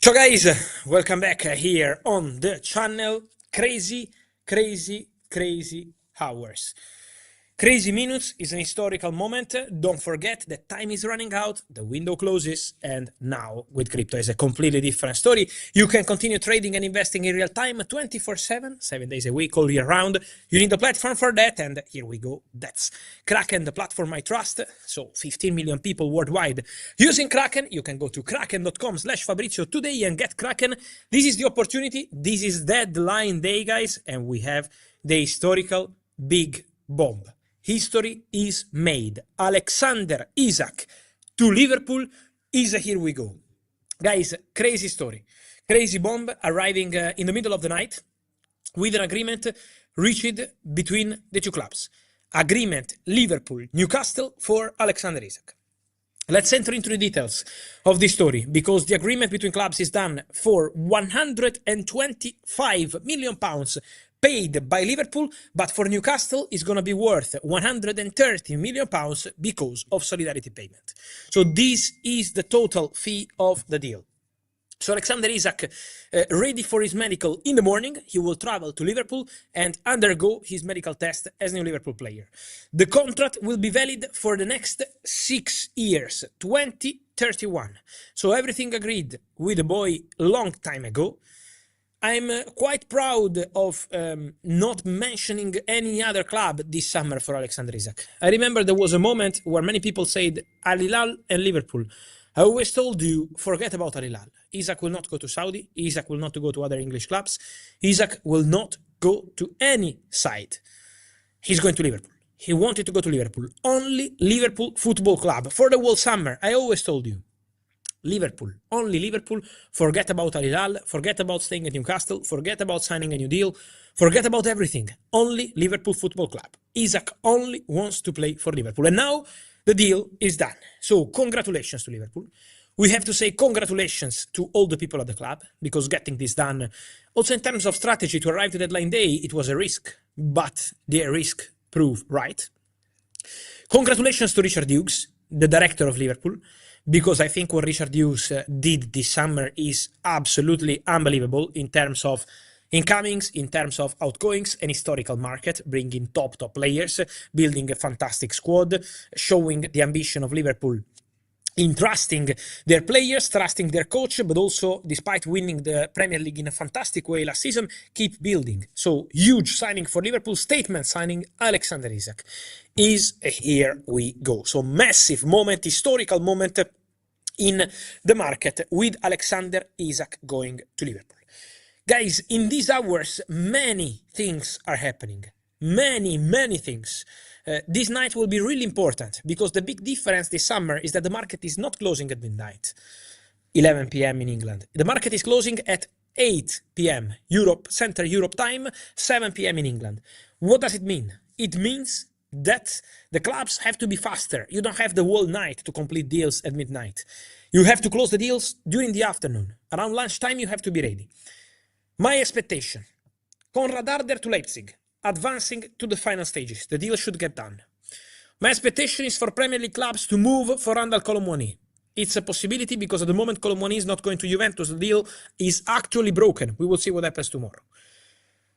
So guys, welcome back here on the channel. Crazy hours. Crazy minutes is an historical moment. Don't forget that time is running out, the window closes, and now with crypto is a completely different story. You can continue trading and investing in real time 24/7, 7 days a week, all year round. You need a platform for that, and here we go. That's Kraken, the platform I trust. So 15 million people worldwide using Kraken. You can go to kraken.com/Fabrizio today and get Kraken. This is the opportunity. This is deadline day, guys, and we have the historical big bomb. History is made. Alexander Isak to Liverpool is here we go. Guys, crazy story. Crazy bomb arriving in the middle of the night with an agreement reached between the two clubs. Agreement Liverpool, Newcastle for Alexander Isak. Let's enter into the details of this story because the agreement between clubs is done for £125 million paid by Liverpool, but for Newcastle is going to be worth £130 million because of solidarity payment. So this is the total fee of the deal. So Alexander Isak, ready for his medical in the morning, he will travel to Liverpool and undergo his medical test as a new Liverpool player. The contract will be valid for the next 6 years, 2031. So everything agreed with the boy long time ago. I'm quite proud of not mentioning any other club this summer for Alexander Isak. I remember there was a moment where many people said Al Hilal and Liverpool. I always told you, forget about Al Hilal. Isak will not go to Saudi. Isak will not go to other English clubs. Isak will not go to any side. He's going to Liverpool. He wanted to go to Liverpool. Only Liverpool Football Club for the whole summer. I always told you. Liverpool, only Liverpool. Forget about Al Hilal, forget about staying at Newcastle, forget about signing a new deal, forget about everything. Only Liverpool Football Club. Isak only wants to play for Liverpool. And now the deal is done. So congratulations to Liverpool. We have to say congratulations to all the people at the club because getting this done, also in terms of strategy to arrive to deadline day, it was a risk, but the risk proved right. Congratulations to Richard Hughes, the director of Liverpool, because I think what Richard Hughes did this summer is absolutely unbelievable in terms of incomings, in terms of outgoings, an historical market, bringing top players, building a fantastic squad, showing the ambition of Liverpool in trusting their players, trusting their coach, but also, despite winning the Premier League in a fantastic way last season, keep building. So, huge signing for Liverpool, statement signing, Alexander Isak is here we go. So, massive moment, historical moment in the market with Alexander Isak going to Liverpool. Guys, in these hours, many things are happening. Many things. This night will be really important because the big difference this summer is that the market is not closing at midnight, 11 p.m. in England. The market is closing at 8 p.m. Central Europe time, 7 p.m. in England. What does it mean? It means that the clubs have to be faster. You don't have the whole night to complete deals at midnight. You have to close the deals during the afternoon. Around lunchtime, you have to be ready. My expectation, Konrad Harder to Leipzig, advancing to the final stages. The deal should get done. My expectation is for Premier League clubs to move for Randal Colomwani. It's a possibility because at the moment Colomwani is not going to Juventus. The deal is actually broken. We will see what happens tomorrow.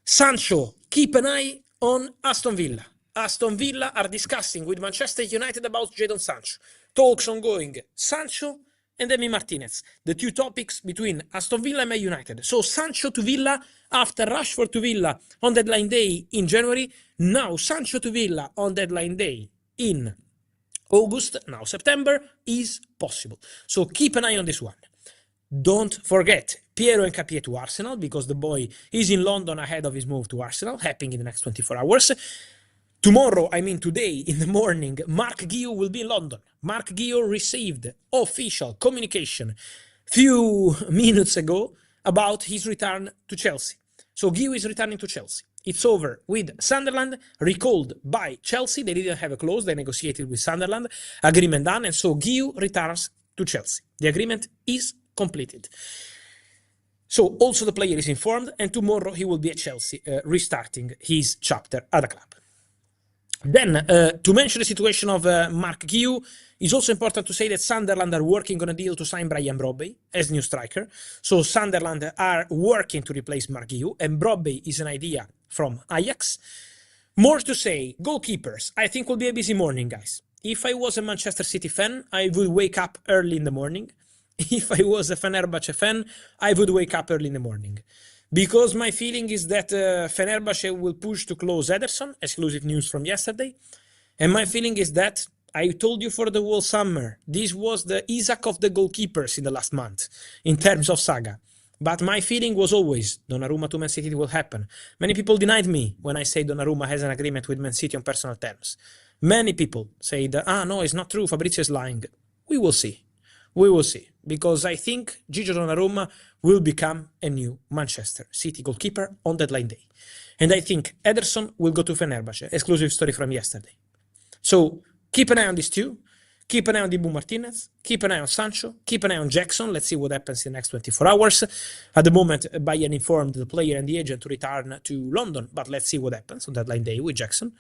Sancho, keep an eye on Aston Villa. Aston Villa are discussing with Manchester United about Jadon Sancho. Talks ongoing. Sancho and Emi Martinez, the two topics between Aston Villa and Man United. So Sancho to Villa after Rashford to Villa on deadline day in January. Now Sancho to Villa on deadline day in August, now September, is possible. So keep an eye on this one. Don't forget Piero Nkapie to Arsenal because the boy is in London ahead of his move to Arsenal, happening in the next 24 hours. Tomorrow, I mean today, in the morning, Mark Guiu will be in London. Mark Guiu received official communication few minutes ago about his return to Chelsea. So Guiu is returning to Chelsea. It's over with Sunderland, recalled by Chelsea. They didn't have a clause. They negotiated with Sunderland. Agreement done. And so Guiu returns to Chelsea. The agreement is completed. So also the player is informed. And tomorrow he will be at Chelsea, restarting his chapter at the club. Then, to mention the situation of Mark Guiu, it's also important to say that Sunderland are working on a deal to sign Brian Brobby as new striker. So Sunderland are working to replace Mark Guiu, and Brobby is an idea from Ajax. More to say, goalkeepers. I think will be a busy morning, guys. If I was a Manchester City fan, I would wake up early in the morning. If I was a Fenerbahce fan, I would wake up early in the morning. Because my feeling is that Fenerbahce will push to close Ederson, exclusive news from yesterday. And my feeling is that, I told you for the whole summer, this was the Isak of the goalkeepers in the last month, in terms of saga. But my feeling was always, Donnarumma to Man City will happen. Many people denied me when I say Donnarumma has an agreement with Man City on personal terms. Many people say that, no, it's not true, Fabrizio is lying. We will see. We will see. Because I think Gigio Donnarumma will become a new Manchester City goalkeeper on deadline day. And I think Ederson will go to Fenerbahce. Exclusive story from yesterday. So keep an eye on these two. Keep an eye on Dibu Martinez. Keep an eye on Sancho. Keep an eye on Jackson. Let's see what happens in the next 24 hours. At the moment, Bayern informed the player and the agent to return to London, but let's see what happens on deadline day with Jackson.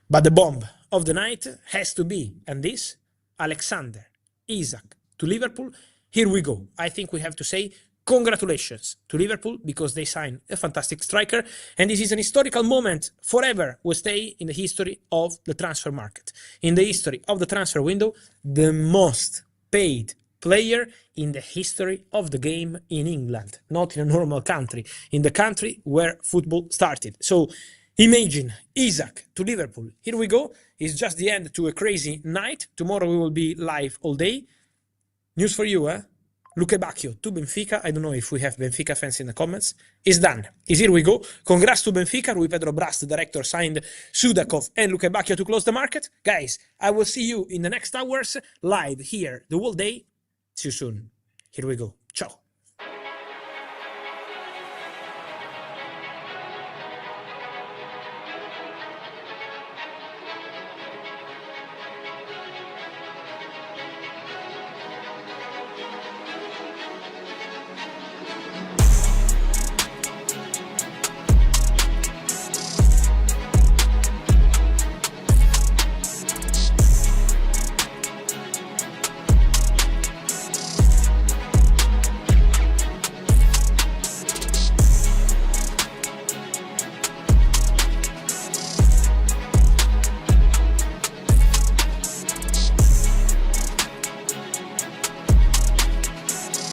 But the bomb of the night has to be, and this, Alexander Isak to Liverpool. Here we go. I think we have to say congratulations to Liverpool because they signed a fantastic striker, and this is an historical moment forever will stay in the history of the transfer market. In the history of the transfer window, the most paid player in the history of the game in England, not in a normal country, in the country where football started. So imagine Isak to Liverpool. Here we go. It's just the end to a crazy night. Tomorrow we will be live all day. News for you, eh? Luque Bacchio to Benfica. I don't know if we have Benfica fans in the comments. Is done. Is here we go. Congrats to Benfica. Rui Pedro Brast, the director, signed Sudakov and Luque Bacchio to close the market. Guys, I will see you in the next hours live here the whole day. See you soon. Here we go. Ciao.